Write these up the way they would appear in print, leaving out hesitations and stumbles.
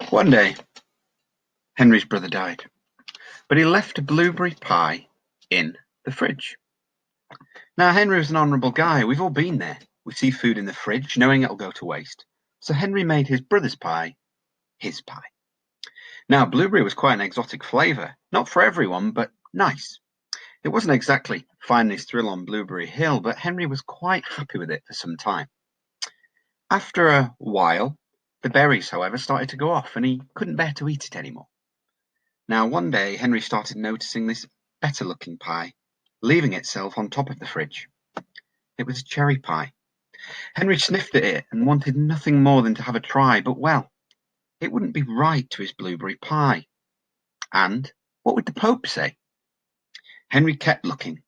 One day, Henry's brother died, but he left a blueberry pie in the fridge. Now, Henry was an honourable guy. We've all been there. We see food in the fridge, knowing it'll go to waste. So Henry made his brother's pie his pie. Now, blueberry was quite an exotic flavour. Not for everyone, but nice. It wasn't exactly finding his thrill on Blueberry Hill, but Henry was quite happy with it for some time. After a while, the berries, however, started to go off, and he couldn't bear to eat it anymore. Now, one day, Henry started noticing this better-looking pie leaving itself on top of the fridge. It was a cherry pie. Henry sniffed at it and wanted nothing more than to have a try, but well, it wouldn't be right to his blueberry pie. And what would the Pope say? Henry kept looking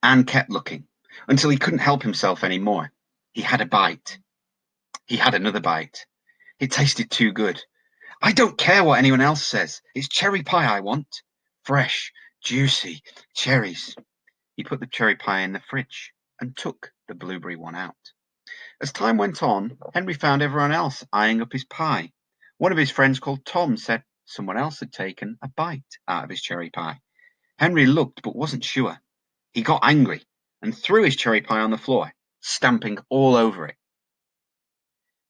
and kept looking until he couldn't help himself any more. He had a bite. He had another bite. It tasted too good. I don't care what anyone else says. It's cherry pie I want. Fresh, juicy cherries. He put the cherry pie in the fridge and took the blueberry one out. As time went on, Henry found everyone else eyeing up his pie. One of his friends called Tom said someone else had taken a bite out of his cherry pie. Henry looked but wasn't sure. He got angry and threw his cherry pie on the floor, stamping all over it.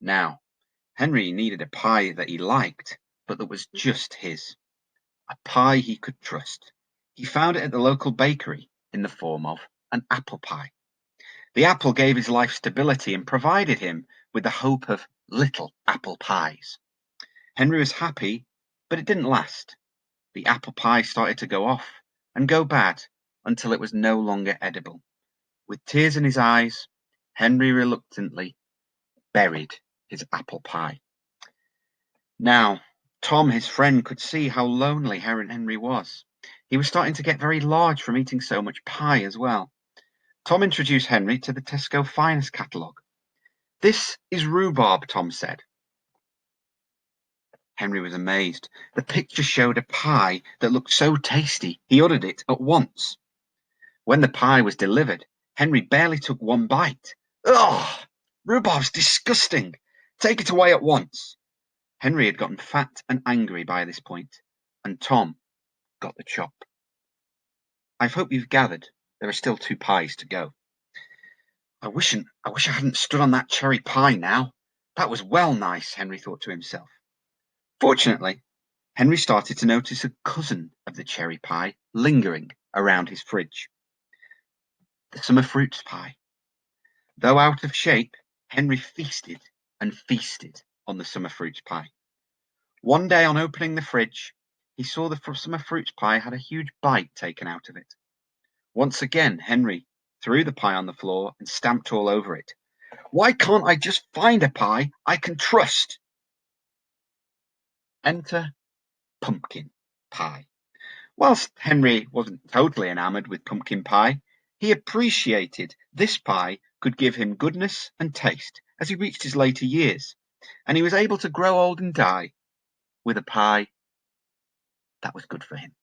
Now, Henry needed a pie that he liked, but that was just his. A pie he could trust. He found it at the local bakery in the form of an apple pie. The apple gave his life stability and provided him with the hope of little apple pies. Henry was happy, but it didn't last. The apple pie started to go off and go bad until it was no longer edible. With tears in his eyes, Henry reluctantly buried his apple pie. Now, Tom, his friend, could see how lonely Henry was. He was starting to get very large from eating so much pie as well. Tom introduced Henry to the Tesco Finest catalogue. "This is rhubarb," Tom said. Henry was amazed. The picture showed a pie that looked so tasty, he ordered it at once. When the pie was delivered, Henry barely took one bite. "Ugh! Rhubarb's disgusting! Take it away at once!" Henry had gotten fat and angry by this point, and Tom got the chop. I hope you've gathered there are still 2 pies to go. I wish I hadn't stood on that cherry pie now. That was well nice, Henry thought to himself. Fortunately, Henry started to notice a cousin of the cherry pie lingering around his fridge. The summer fruits pie. Though out of shape, Henry feasted and feasted on the summer fruits pie. One day on opening the fridge, he saw the summer fruits pie had a huge bite taken out of it. Once again, Henry threw the pie on the floor and stamped all over it. Why can't I just find a pie I can trust? Enter pumpkin pie. Whilst Henry wasn't totally enamoured with pumpkin pie, he appreciated this pie could give him goodness and taste as he reached his later years, and he was able to grow old and die with a pie that was good for him.